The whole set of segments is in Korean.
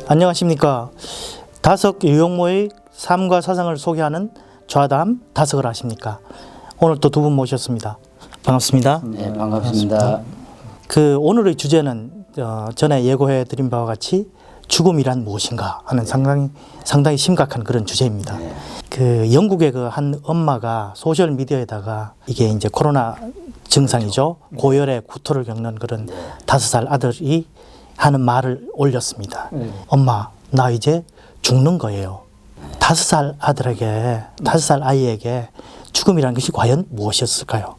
안녕하십니까. 다석 유용모의 삶과 사상을 소개하는 좌담 다석을 아십니까. 오늘 또 두 분 모셨습니다. 반갑습니다. 네, 반갑습니다. 오늘의 주제는 전에 예고해 드린 바와 같이 죽음이란 무엇인가 하는 상당히 심각한 그런 주제입니다. 영국의 한 엄마가 소셜 미디어에다가 이게 이제 코로나 증상이죠. 고열의 구토를 겪는 그런 5살 아들이 하는 말을 올렸습니다. 엄마, 나 이제 죽는 거예요. 5살 아이에게 죽음이라는 것이 과연 무엇이었을까요?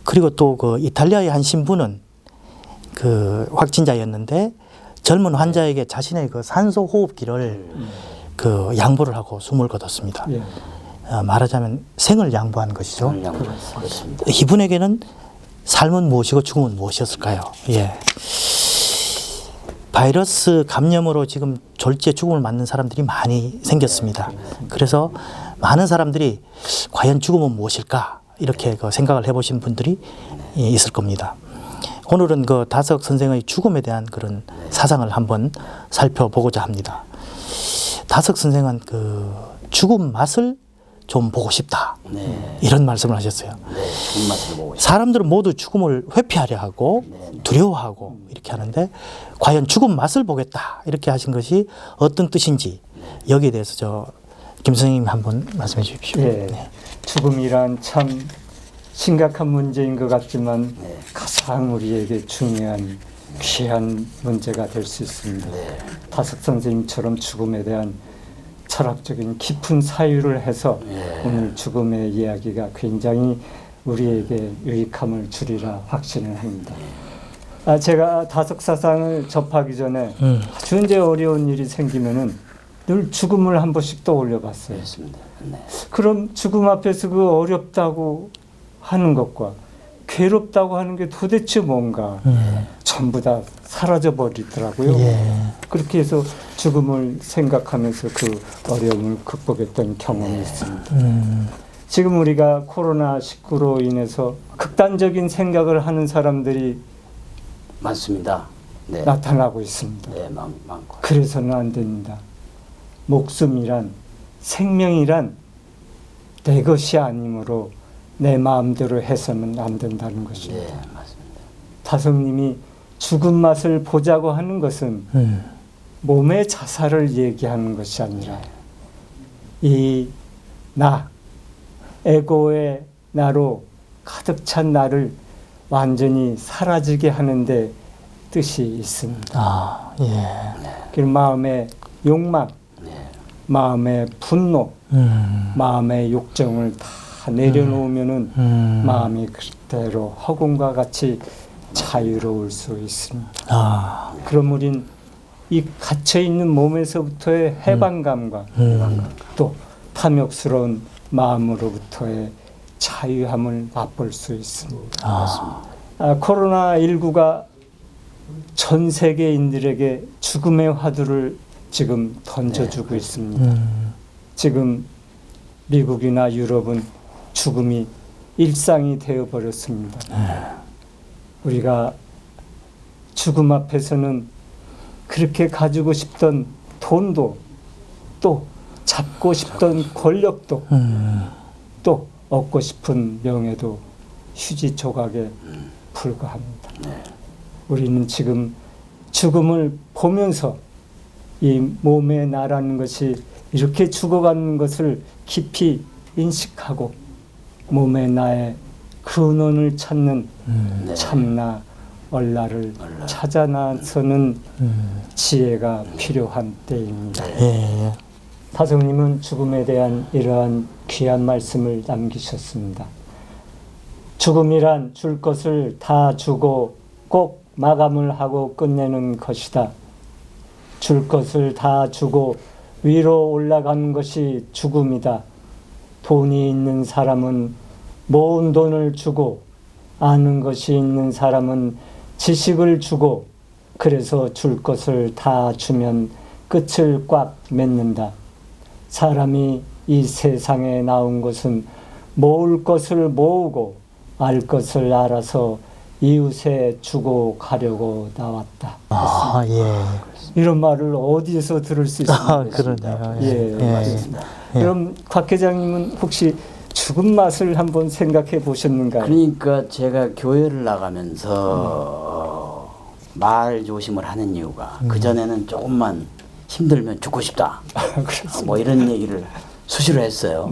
그리고 또 이탈리아의 한 신부는 확진자였는데 젊은 환자에게 자신의 산소 호흡기를 양보를 하고 숨을 거뒀습니다. 말하자면 생을 양보한 것이죠. 이분에게는 삶은 무엇이고 죽음은 무엇이었을까요? 바이러스 감염으로 지금 졸지에 죽음을 맞는 사람들이 많이 생겼습니다. 그래서 많은 사람들이 과연 죽음은 무엇일까 이렇게 생각을 해보신 분들이 있을 겁니다. 오늘은 다석 선생의 죽음에 대한 그런 사상을 한번 살펴보고자 합니다. 다석 선생은 죽음 맛을 좀 보고 싶다. 이런 말씀을 하셨어요. 죽음 맛을 보고 싶다. 사람들은 모두 죽음을 회피하려 하고 두려워하고 이렇게 하는데 과연 죽음 맛을 보겠다 이렇게 하신 것이 어떤 뜻인지 여기에 대해서 김 선생님 한번 말씀해 주십시오. 죽음이란 참 심각한 문제인 것 같지만 가장 우리에게 중요한 귀한 문제가 될 수 있습니다. 다석 선생님처럼 죽음에 대한 철학적인 깊은 사유를 해서 오늘 죽음의 이야기가 굉장히 우리에게 유익함을 주리라 확신을 합니다. 제가 다석 사상을 접하기 전에 아주 이제 어려운 일이 생기면은 늘 죽음을 한 번씩 떠올려 봤어요. 그럼 죽음 앞에서 어렵다고 하는 것과 괴롭다고 하는 게 도대체 뭔가 전부 다 사라져 버리더라고요. 그렇게 해서 죽음을 생각하면서 그 어려움을 극복했던 경험이 있습니다. 지금 우리가 코로나19로 인해서 극단적인 생각을 하는 사람들이 많습니다. 나타나고 있습니다. 많고. 그래서는 안 됩니다. 목숨이란, 생명이란 내 것이 아니므로 내 마음대로 해서는 안 된다는 것입니다. 맞습니다. 다성님이 죽은 맛을 보자고 하는 것은 몸의 자살을 얘기하는 것이 아니라 이 에고의 나로 가득 찬 나를 완전히 사라지게 하는데 뜻이 있습니다. 그 마음의 욕망, 마음의 분노, 마음의 욕정을 다 내려놓으면은 마음이 그대로 허공과 같이 자유로울 수 있습니다. 그럼 우린 이 갇혀있는 몸에서부터의 해방감과 또 탐욕스러운 마음으로부터의 자유함을 맛볼 수 있습니다. 코로나19가 전 세계인들에게 죽음의 화두를 지금 던져주고 있습니다. 지금 미국이나 유럽은 죽음이 일상이 되어버렸습니다. 우리가 죽음 앞에서는 그렇게 가지고 싶던 돈도 또 잡고 싶던 권력도 또 얻고 싶은 명예도 휴지 조각에 불과합니다. 우리는 지금 죽음을 보면서 이 몸의 나라는 것이 이렇게 죽어가는 것을 깊이 인식하고 몸의 나의 근원을 찾는 참나 얼라를 찾아 나서는 지혜가 필요한 때입니다. 다성님은 죽음에 대한 이러한 귀한 말씀을 남기셨습니다. 죽음이란 줄 것을 다 주고 꼭 마감을 하고 끝내는 것이다. 줄 것을 다 주고 위로 올라가는 것이 죽음이다. 돈이 있는 사람은 모은 돈을 주고 아는 것이 있는 사람은 지식을 주고 그래서 줄 것을 다 주면 끝을 꽉 맺는다. 사람이 이 세상에 나온 것은 모을 것을 모으고 알 것을 알아서 이웃에 주고 가려고 나왔다. 아, 예. 이런 말을 어디에서 들을 수 아, 있습니까? 그러네요. 예, 예. 맞습니다. 예. 그럼 곽 회장님은 혹시 죽은 맛을 한번 생각해 보셨는가요? 그러니까 제가 교회를 나가면서 말 조심을 하는 이유가 그 전에는 조금만 힘들면 죽고 싶다. 뭐 이런 얘기를 수시로 했어요.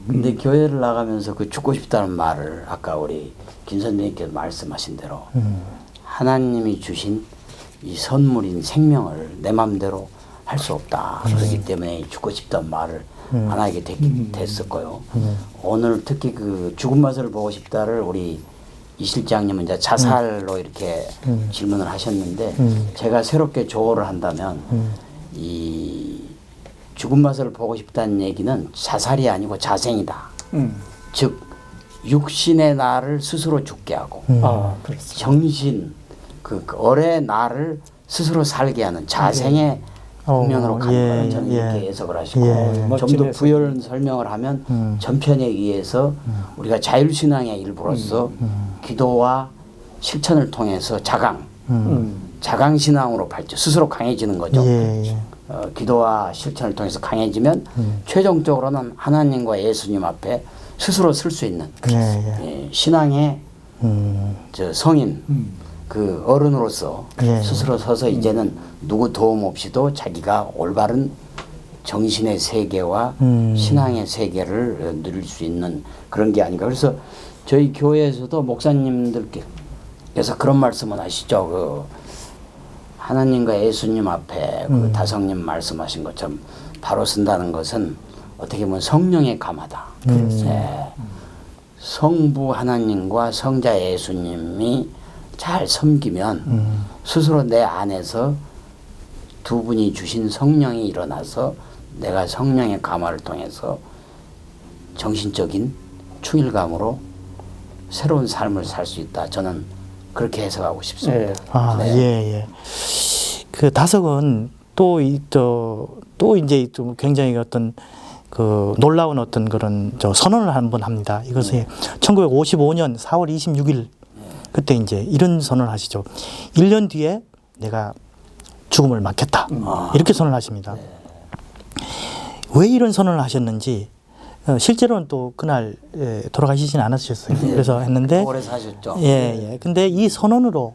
근데 교회를 나가면서 그 죽고 싶다는 말을 아까 우리 김 선생님께서 말씀하신 대로 하나님이 주신 이 선물인 생명을 내 마음대로 할 수 없다. 그렇기 때문에 죽고 싶다는 말을 안 하게 됐었고요. 오늘 특히 그 죽은 맛을 보고 싶다를 우리 이 실장님은 이제 자살로 이렇게 질문을 하셨는데 제가 새롭게 조어를 한다면 이 죽은 맛을 보고 싶다는 얘기는 자살이 아니고 자생이다. 즉 육신의 나를 스스로 죽게 하고 아, 그렇습니다. 정신 그 얼의 나를 스스로 살게 하는 자생의 국면으로 가는 예, 거는 저는 예. 이렇게 해석을 하시고 예. 좀 멋진 더 해석. 부연 설명을 하면 전편에 의해서 우리가 자율신앙의 일부로서 기도와 실천을 통해서 자강신앙으로 발전 스스로 강해지는 거죠. 예, 예. 기도와 실천을 통해서 강해지면 최종적으로는 하나님과 예수님 앞에 스스로 설 수 있는 예, 예. 예, 신앙의 저 성인 그 어른으로서 예. 스스로 서서 이제는 누구 도움 없이도 자기가 올바른 정신의 세계와 신앙의 세계를 누릴 수 있는 그런 게 아닌가. 그래서 저희 교회에서도 목사님들께서 그런 말씀을 하시죠. 그 하나님과 예수님 앞에 그 다성님 말씀하신 것처럼 바로 쓴다는 것은 어떻게 보면 성령의 감화다. 예. 성부 하나님과 성자 예수님이 잘 섬기면 스스로 내 안에서 두 분이 주신 성령이 일어나서 내가 성령의 감화를 통해서 정신적인 충일감으로 새로운 삶을 살 수 있다. 저는 그렇게 해석하고 싶습니다. 예. 아, 네. 예, 예. 그 다석은 또 이제 좀 굉장히 어떤 그 놀라운 어떤 그런 선언을 한번 합니다. 이것이 1955년 4월 26일 그때 이제 이런 선언을 하시죠. 1년 뒤에 내가 죽음을 맞겠다. 이렇게 선언을 하십니다. 왜 이런 선언을 하셨는지 실제로는 또 그날 돌아가시진 않으셨어요. 그래서 했는데 오래 사셨죠. 예, 예. 근데 이 선언으로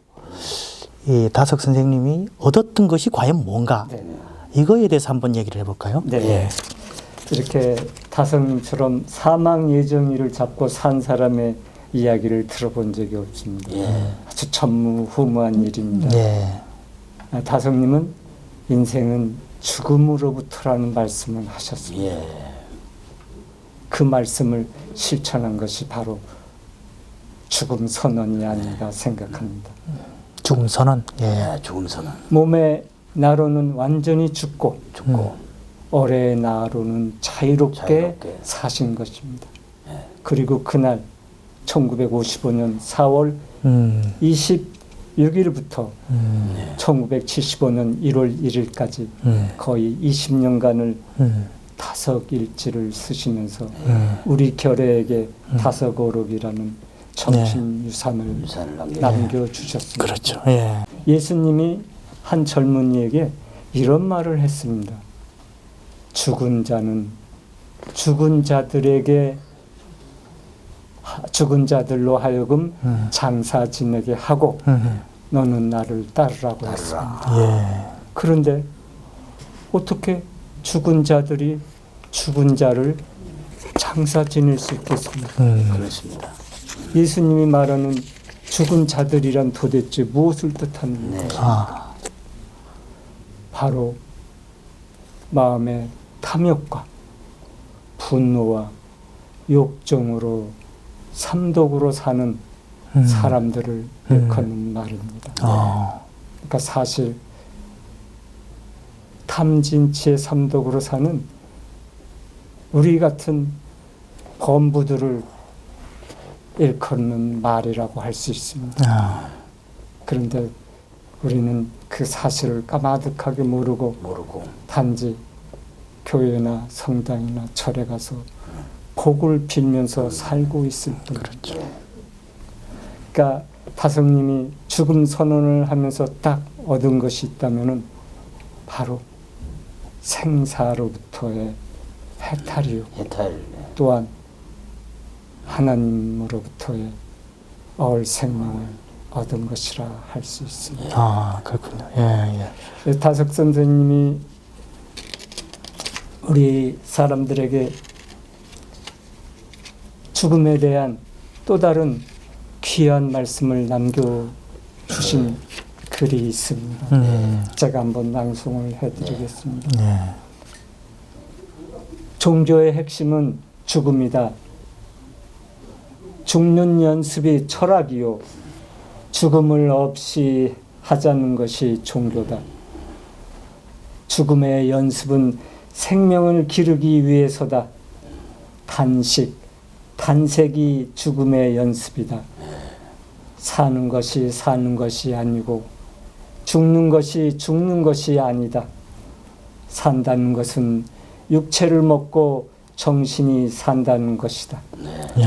이 다석 선생님이 얻었던 것이 과연 뭔가 이거에 대해서 한번 얘기를 해볼까요? 네. 예. 이렇게 다성님처럼 사망 예정일을 잡고 산 사람의 이야기를 들어본 적이 없습니다. 예. 아주 전무후무한 일입니다. 예. 다성님은 인생은 죽음으로부터라는 말씀을 하셨습니다. 예. 그 말씀을 실천한 것이 바로 죽음 선언이 아닌가 생각합니다. 죽음 선언. 예. 예. 죽음 선언. 몸의 나로는 완전히 죽고 얼의 나로는 자유롭게 사신 것입니다. 그리고 그날 1955년 4월 26일부터 1975년 1월 1일까지 거의 20년간을 다석일지를 쓰시면서 우리 결애에게 다석오록이라는 정신유산을 남겨주셨습니다. 그렇죠. 예. 예수님이 한 젊은이에게 이런 말을 했습니다. 죽은 자는 죽은 자들로 하여금 장사 지내게 하고 너는 나를 따르라고 했습니다. 예. 그런데 어떻게 죽은 자들이 죽은 자를 장사 지낼 수 있겠습니까? 그렇습니다. 예수님이 말하는 죽은 자들이란 도대체 무엇을 뜻하는 것입니까? 바로 마음의 탐욕과 분노와 욕정으로 삼독으로 사는 사람들을 일컫는 말입니다. 그러니까 사실 탐진치의 삼독으로 사는 우리 같은 범부들을 일컫는 말이라고 할 수 있습니다. 그런데 우리는 그 사실을 까마득하게 모르고 단지 교회나 성당이나 절에 가서 복을 빌면서 살고 있을 뿐. 그러니까 다성님이 죽음 선언을 하면서 딱 얻은 것이 있다면은 바로 생사로부터의 해탈이요. 해탈. 또한 하나님으로부터의 어을 생명을 얻은 것이라 할 수 있습니다. 아, 그렇군요. 예, 예. 다석 선생님이 우리 사람들에게 죽음에 대한 또 다른 귀한 말씀을 남겨주신 글이 있습니다. 제가 한번 낭송을 해드리겠습니다. 예. 종교의 핵심은 죽음이다. 죽는 연습이 철학이요. 죽음을 없이 하자는 것이 종교다. 죽음의 연습은 생명을 기르기 위해서다. 단색이 죽음의 연습이다. 사는 것이 아니고 죽는 것이 아니다. 산다는 것은 육체를 먹고 정신이 산다는 것이다. 예.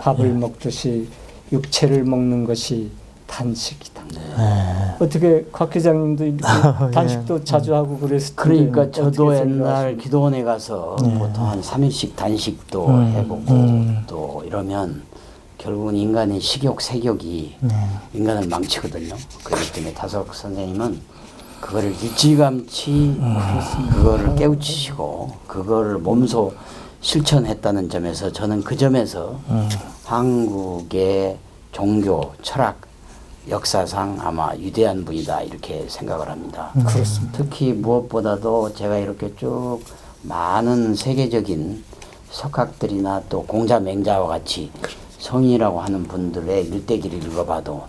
밥을 먹듯이 육체를 먹는 것이 단식이다. 예. 어떻게 곽 회장님도 이렇게 단식도 자주 하고 그랬을 텐데 그러니까 저도 어떻게 옛날 생각하십니까? 기도원에 가서 보통 한 3일씩 단식도 해보고 또 이러면 결국은 인간의 식욕, 색욕이 인간을 망치거든요. 그렇기 때문에 다석 선생님은 그거를 일찌감치 그거를 깨우치시고 그거를 몸소 실천했다는 점에서 저는 그 점에서 한국의 종교, 철학, 역사상 아마 위대한 분이다 이렇게 생각을 합니다. 그렇습니다. 특히 무엇보다도 제가 이렇게 쭉 많은 세계적인 석학들이나 또 공자 맹자와 같이 성인이라고 하는 분들의 일대기를 읽어봐도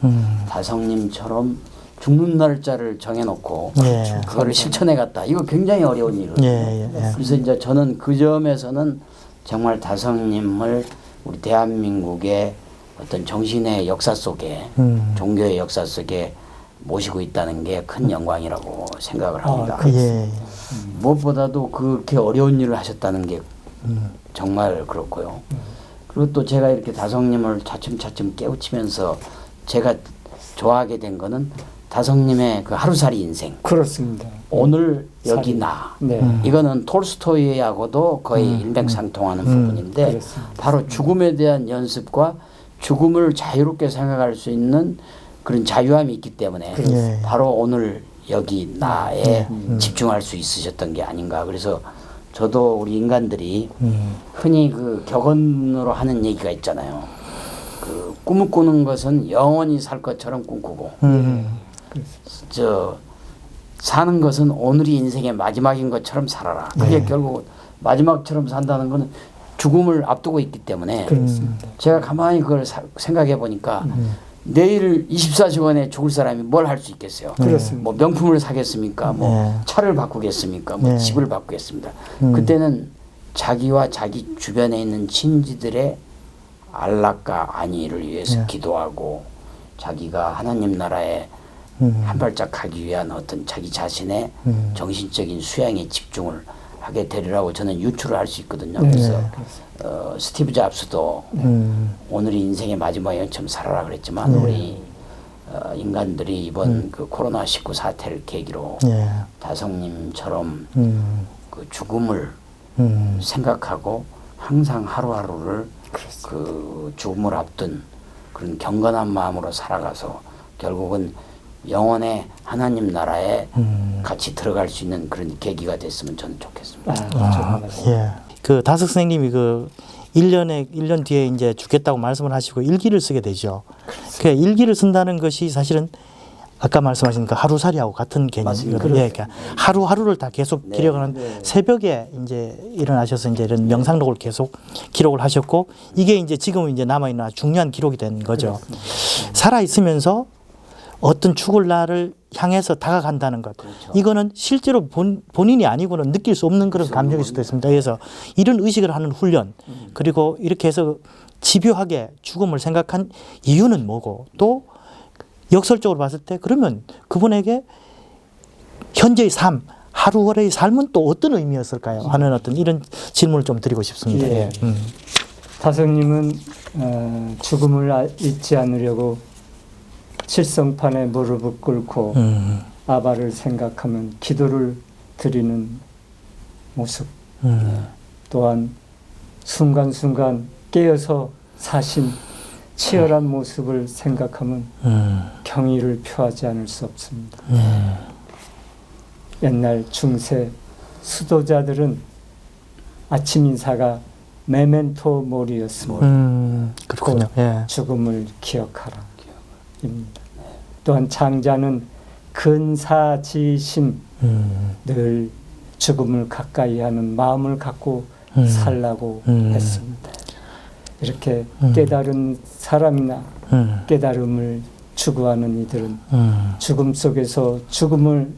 다성님처럼 죽는 날짜를 정해놓고 예. 그거를 실천해갔다. 이거 굉장히 어려운 일이거든요. 예, 예. 그래서 이제 저는 그 점에서는 정말 다성님을 우리 대한민국의 어떤 정신의 역사 속에 종교의 역사 속에 모시고 있다는 게 큰 영광이라고 생각을 합니다. 예. 무엇보다도 그렇게 어려운 일을 하셨다는 게 정말 그렇고요. 그리고 또 제가 이렇게 다성님을 차츰차츰 깨우치면서 제가 좋아하게 된 거는 다성님의 그 하루살이 인생. 그렇습니다. 오늘 여기 살인. 나. 네. 이거는 톨스토이하고도 거의 일맥상통하는 부분인데 그렇습니다. 바로 죽음에 대한 연습과 죽음을 자유롭게 생각할 수 있는 그런 자유함이 있기 때문에 예. 바로 오늘 여기 나에 집중할 수 있으셨던 게 아닌가. 그래서 저도 우리 인간들이 흔히 그 격언으로 하는 얘기가 있잖아요. 그 꿈을 꾸는 것은 영원히 살 것처럼 꿈꾸고 저 사는 것은 오늘이 인생의 마지막인 것처럼 살아라. 그게 결국 마지막처럼 산다는 것은 죽음을 앞두고 있기 때문에 그렇습니다. 제가 가만히 그걸 생각해 보니까 내일 24시간에 죽을 사람이 뭘 할 수 있겠어요. 그렇습니다. 뭐 명품을 사겠습니까? 뭐 네. 차를 바꾸겠습니까? 뭐 네. 집을 바꾸겠습니다. 그때는 자기와 자기 주변에 있는 친지들의 안락과 안위를 위해서 기도하고 자기가 하나님 나라에 한 발짝 가기 위한 어떤 자기 자신의 정신적인 수양에 집중을 하게 되리라고 저는 유추를 할 수 있거든요. 그래서 스티브 잡스도 오늘이 인생의 마지막인 것처럼 살아라 그랬지만 우리 인간들이 이번 그 코로나19 사태를 계기로 예. 다성님처럼 그 죽음을 생각하고 항상 하루하루를 그 죽음을 앞둔 그런 경건한 마음으로 살아가서 결국은 영원의 하나님 나라에 같이 들어갈 수 있는 그런 계기가 됐으면 저는 좋겠습니다. 예. 그 다석 선생님이 그 1년 뒤에 이제 죽겠다고 말씀을 하시고 일기를 쓰게 되죠. 그 일기를 쓴다는 것이 사실은 아까 말씀하신 그 하루살이하고 같은 개념이거든요. 예, 그러니까 하루하루를 다 계속 기록을 하는 새벽에 이제 일어나셔서 이제 이런 명상록을 계속 기록을 하셨고 이게 이제 지금은 이제 남아있는 아주 중요한 기록이 된 거죠. 살아 있으면서 어떤 죽을 날을 향해서 다가간다는 것. 이거는 실제로 본인이 아니고는 느낄 수 없는 그런 감정일 수도 있습니다. 그래서 이런 의식을 하는 훈련 그리고 이렇게 해서 집요하게 죽음을 생각한 이유는 뭐고 또 역설적으로 봤을 때 그러면 그분에게 현재의 삶, 하루하루의 삶은 또 어떤 의미였을까요? 하는 어떤 이런 질문을 좀 드리고 싶습니다. 예. 다성님은 죽음을 잊지 않으려고 칠성판에 무릎을 꿇고 아바를 생각하면 기도를 드리는 모습, 또한 순간순간 깨어서 사신 치열한 모습을 생각하면 경의를 표하지 않을 수 없습니다. 옛날 중세 수도자들은 아침 인사가 메멘토 모리였습니다. 그렇군요. 예. 죽음을 기억하라 입니다. 또한 장자는 근사지심, 늘 죽음을 가까이 하는 마음을 갖고 살라고 했습니다. 이렇게 깨달은 사람이나 깨달음을 추구하는 이들은 죽음 속에서 죽음을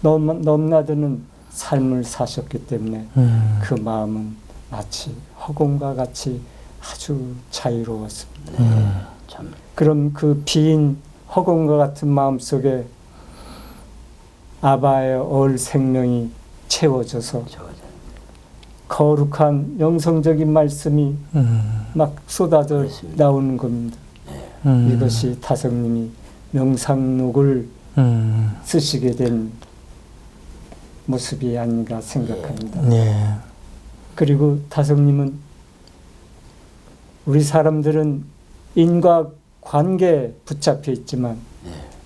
넘나드는 삶을 사셨기 때문에 그 마음은 마치 허공과 같이 아주 자유로웠습니다. 참. 그럼 그 빈 허공과 같은 마음 속에 아바의 얼 생명이 채워져서 거룩한 영성적인 말씀이 막 쏟아져 그렇습니다. 나오는 겁니다. 이것이 다성님이 명상록을 쓰시게 된 모습이 아닌가 생각합니다. 예. 그리고 다성님은 우리 사람들은 인과 관계에 붙잡혀 있지만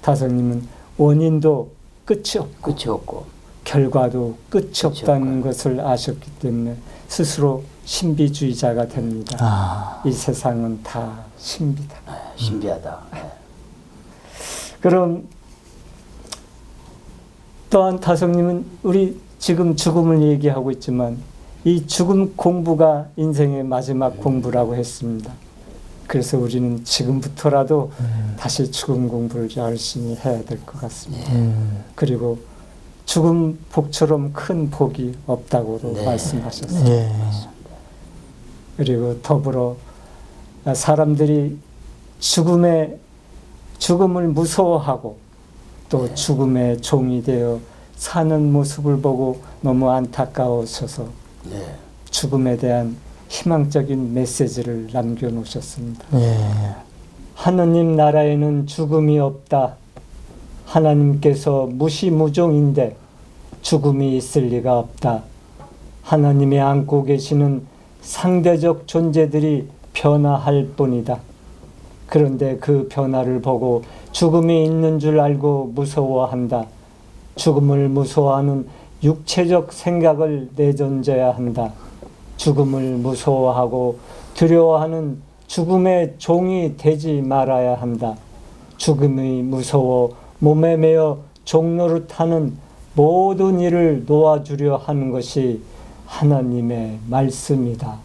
다성님은 원인도 끝이 없고 끝이 없고 결과도 끝이 없다는 없고. 것을 아셨기 때문에 스스로 신비주의자가 됩니다. 아. 이 세상은 다 신비다. 신비하다. 그럼 또한 다성님은 우리 지금 죽음을 얘기하고 있지만 이 죽음 공부가 인생의 마지막 공부라고 했습니다. 그래서 우리는 지금부터라도 다시 죽음 공부를 열심히 해야 될 것 같습니다. 그리고 죽음 복처럼 큰 복이 없다고도 네. 말씀하셨습니다. 예. 그리고 더불어 사람들이 죽음을 무서워하고 또 죽음의 종이 되어 사는 모습을 보고 너무 안타까우셔서 네. 죽음에 대한 희망적인 메시지를 남겨놓으셨습니다. 예. 하느님 나라에는 죽음이 없다. 하나님께서 무시무종인데 죽음이 있을 리가 없다. 하나님이 안고 계시는 상대적 존재들이 변화할 뿐이다. 그런데 그 변화를 보고 죽음이 있는 줄 알고 무서워한다. 죽음을 무서워하는 육체적 생각을 내던져야 한다. 죽음을 무서워하고 두려워하는 죽음의 종이 되지 말아야 한다. 죽음이 무서워 몸에 매어 종노릇하는 모든 일을 놓아주려 하는 것이 하나님의 말씀이다.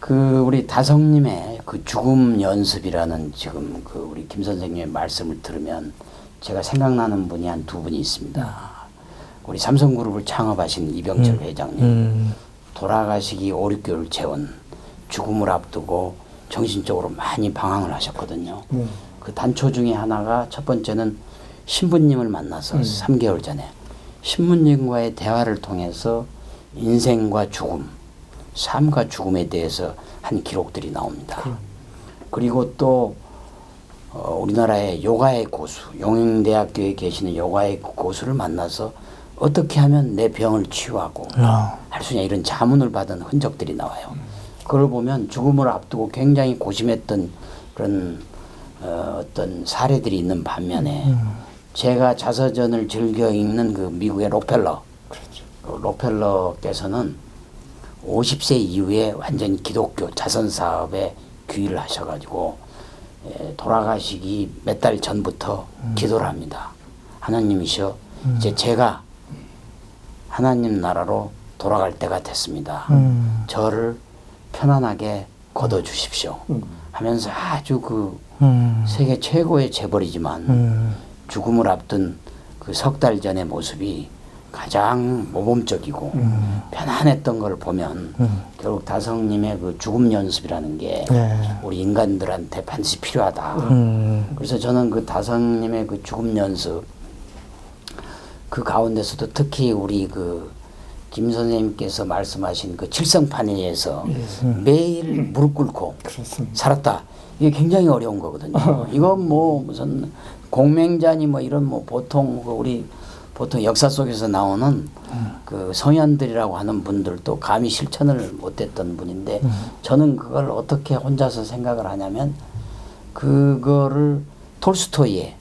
그 우리 다성님의 그 죽음 연습이라는 지금 그 우리 김 선생님의 말씀을 들으면 제가 생각나는 분이 한 두 분이 있습니다. 우리 삼성그룹을 창업하신 이병철 회장님. 돌아가시기 5, 6개월 채운 죽음을 앞두고 정신적으로 많이 방황을 하셨거든요. 그 단초 중에 하나가 첫 번째는 신부님을 만나서 3개월 전에 신부님과의 대화를 통해서 인생과 죽음, 삶과 죽음에 대해서 한 기록들이 나옵니다. 그리고 또 우리나라의 요가의 고수, 용인대학교에 계시는 요가의 고수를 만나서 어떻게 하면 내 병을 치유하고 할 수 있냐 이런 자문을 받은 흔적들이 나와요. 그걸 보면 죽음을 앞두고 굉장히 고심했던 그런 어떤 사례들이 있는 반면에 제가 자서전을 즐겨 읽는 그 미국의 록펠러, 그 록펠러께서는 50세 이후에 완전히 기독교 자선 사업에 귀의를 하셔가지고 돌아가시기 몇 달 전부터 기도를 합니다. 하나님이시여, 이제 제가 하나님 나라로 돌아갈 때가 됐습니다. 저를 편안하게 거둬 주십시오. 하면서 아주 그 세계 최고의 재벌이지만 죽음을 앞둔 그 석 달 전의 모습이 가장 모범적이고 편안했던 걸 보면 결국 다성님의 그 죽음 연습이라는 게 우리 인간들한테 반드시 필요하다. 그래서 저는 그 다성님의 그 죽음 연습 그 가운데서도 특히 우리 그 김 선생님께서 말씀하신 그 칠성판에서 매일 무릎 꿇고 그렇습니다. 살았다. 이게 굉장히 어려운 거거든요. 이건 뭐 무슨 공맹자니 뭐 이런 뭐 보통 우리 보통 역사 속에서 나오는 그 성현들이라고 하는 분들도 감히 실천을 못했던 분인데 저는 그걸 어떻게 혼자서 생각을 하냐면 그거를 톨스토이의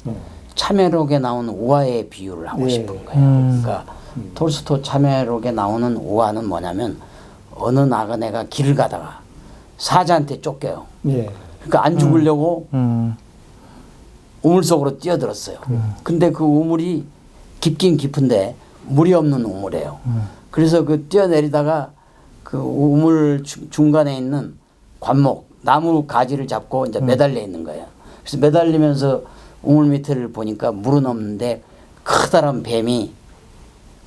참회록에 나오는 우화에 비유를 하고 싶은 거예요. 그러니까 톨스토이 참회록에 나오는 우화는 뭐냐면 어느 나그네가 길을 가다가 사자한테 쫓겨요. 예. 그러니까 안 죽으려고 우물 속으로 뛰어들었어요. 근데 그 우물이 깊긴 깊은데 물이 없는 우물이에요. 그래서 그 뛰어내리다가 그 우물 중간에 있는 관목, 나무 가지를 잡고 이제 매달려 있는 거예요. 그래서 매달리면서 우물 밑을 보니까 물은 없는데 커다란 뱀이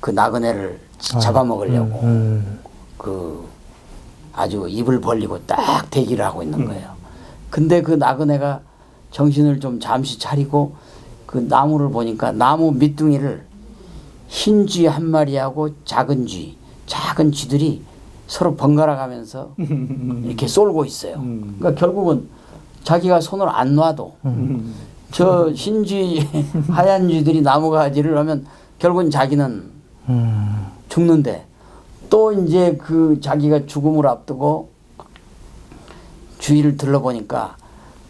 그 나그네를 잡아먹으려고 그 아주 입을 벌리고 딱 대기를 하고 있는 거예요. 근데 그 나그네가 정신을 좀 잠시 차리고 그 나무를 보니까 나무 밑둥이를 흰 쥐 한 마리하고 작은 쥐들이 서로 번갈아 가면서 이렇게 쏠고 있어요. 그러니까 결국은 자기가 손을 안 놔도 저 흰 쥐, 하얀 쥐들이 나무 가지를 하면 결국은 자기는 죽는데 또 이제 그 자기가 죽음을 앞두고 주위를 둘러보니까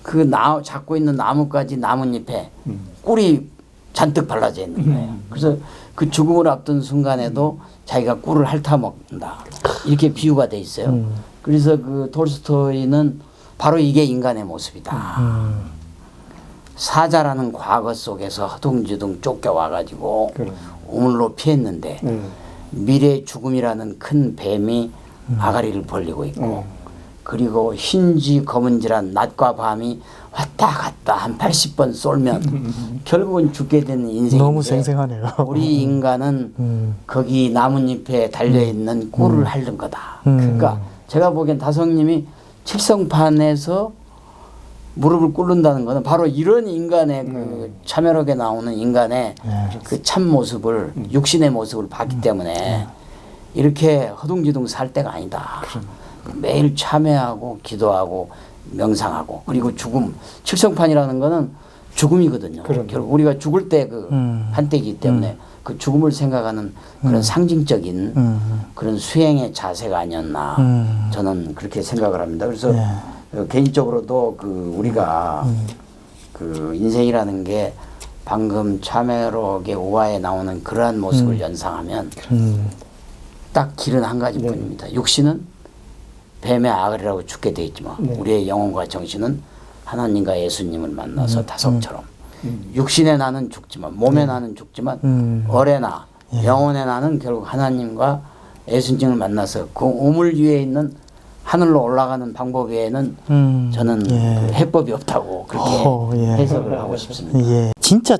그 잡고 있는 나뭇가지 나뭇잎에 꿀이 잔뜩 발라져 있는 거예요. 그래서 그 죽음을 앞둔 순간에도 자기가 꿀을 핥아 먹는다. 이렇게 비유가 돼 있어요. 그래서 그 톨스토이는 바로 이게 인간의 모습이다. 사자라는 과거 속에서 허둥지둥 쫓겨와가지고 우물로 피했는데 미래의 죽음이라는 큰 뱀이 아가리를 벌리고 있고 그리고 흰지 검은지란 낮과 밤이 왔다 갔다 한 80번 쏠면 결국은 죽게 되는 인생인데 너무 생생하네요. 우리 인간은 거기 나뭇잎에 달려있는 꿀을 핥는 거다. 그러니까 제가 보기엔 다성님이 칠성판에서 무릎을 꿇는다는 것은 바로 이런 인간의 그 참여록에 나오는 인간의 그 참 모습을 육신의 모습을 봤기 때문에 이렇게 허둥지둥 살 때가 아니다. 매일 참회하고 기도하고 명상하고 그리고 죽음 칠성판이라는 거는 죽음이거든요. 결국 우리가 죽을 때 그 한때이기 때문에 그 죽음을 생각하는 그런 상징적인 그런 수행의 자세가 아니었나 저는 그렇게 생각을 합니다. 그래서 개인적으로도 그 우리가 그 인생이라는 게 방금 참회록의 우화에 나오는 그러한 모습을 연상하면 딱 길은 한 가지뿐입니다. 육신은 뱀의 아가리라고 죽게 돼 있지만 우리의 영혼과 정신은 하나님과 예수님을 만나서 다섯처럼 육신의 나는 죽지만 몸의 나는 죽지만 얼의 나 영혼의 나는 결국 하나님과 예수님을 만나서 그 우물 위에 있는 하늘로 올라가는 방법 외에는 저는 그 해법이 없다고 그렇게 해석을 하고 싶습니다. 진짜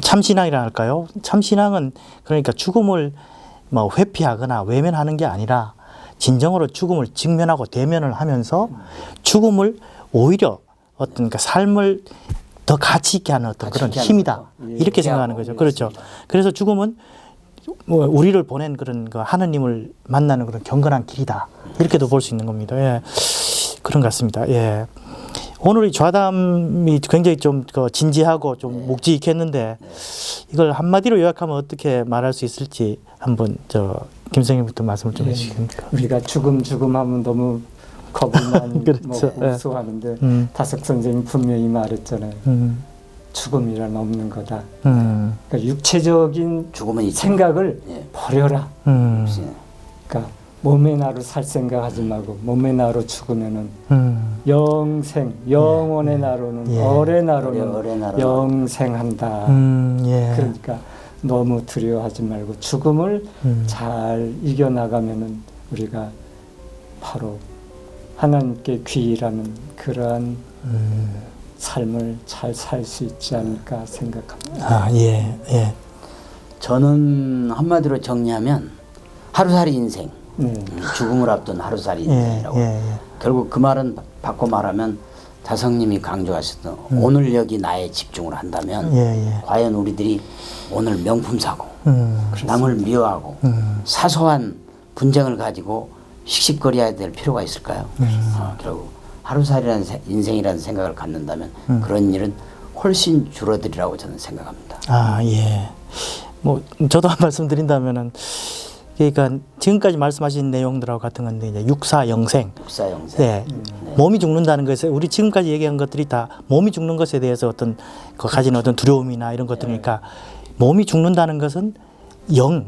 참신앙이라 할까요? 참신앙은 그러니까 죽음을 뭐 회피하거나 외면하는 게 아니라 진정으로 죽음을 직면하고 대면을 하면서 죽음을 오히려 어떤 그러니까 삶을 더 가치 있게 하는 어떤 그런 힘이다. 이렇게 생각하는 거죠. 그렇죠. 그래서 죽음은 뭐 우리를 보낸 그런 그 하느님을 만나는 그런 경건한 길이다. 이렇게도 볼 수 있는 겁니다. 예. 그런 것 같습니다. 예. 오늘 이 좌담이 굉장히 좀 진지하고 좀 묵직했는데 이걸 한마디로 요약하면 어떻게 말할 수 있을지 한번 김 선생님부터 말씀을 좀 해주시겠습니까? 우리가 죽음 하면 너무 겁을 많이 그렇죠. 호소하는데 다석 선생님 분명히 말했잖아요. 죽음이란 없는 거다. 그러니까 육체적인 죽음은 생각을 버려라. 그러니까 몸의 나로 살 생각하지 말고 몸의 나로 죽으면은 영생, 영혼의 나로는 얼의 나로는 영생한다. 그러니까 너무 두려워하지 말고 죽음을 잘 이겨나가면은 우리가 바로 하나님께 귀의라는 그러한 삶을 잘 살 수 있지 않을까 생각합니다. 저는 한마디로 정리하면 하루살이 인생, 죽음을 앞둔 하루살이 인생이라고. 결국 그 말은 바꿔 말하면 다성님이 강조하셨던 오늘 여기 나에 집중을 한다면 과연 우리들이 오늘 명품 사고 남을 미워하고 사소한 분쟁을 가지고 씩씩거려야 될 필요가 있을까요? 결국 하루살이라는 인생이라는 생각을 갖는다면 그런 일은 훨씬 줄어들이라고 저는 생각합니다. 아, 예. 뭐 저도 한 말씀 드린다면은 그러니까 지금까지 말씀하신 내용들하고 같은 건데 이제 육사영생. 육사영생. 네. 몸이 죽는다는 것에 우리 지금까지 얘기한 것들이 다 몸이 죽는 것에 대해서 어떤 그 가진 어떤 두려움이나 이런 것들이니까 몸이 죽는다는 것은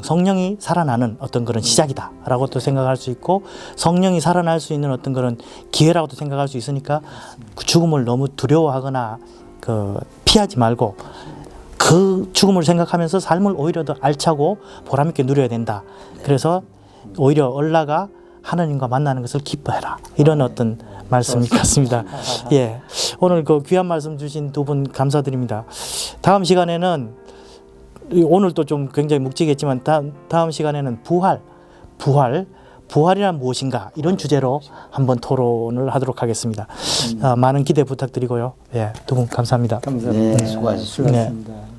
성령이 살아나는 어떤 그런 시작이다라고도 생각할 수 있고 성령이 살아날 수 있는 어떤 그런 기회라고도 생각할 수 있으니까 그 죽음을 너무 두려워하거나 그 피하지 말고 그 죽음을 생각하면서 삶을 오히려 더 알차고 보람 있게 누려야 된다. 그래서 오히려 얼라가 하나님과 만나는 것을 기뻐해라. 이런 어떤 말씀 같습니다. 예, 오늘 그 귀한 말씀 주신 두 분 감사드립니다. 다음 시간에는 오늘도 좀 굉장히 묵직했지만 다음 시간에는 부활이란 무엇인가 이런 주제로 한번 토론을 하도록 하겠습니다. 많은 기대 부탁드리고요. 예, 두 분 감사합니다. 감사합니다. 네, 수고하셨습니다. 수고하셨습니다.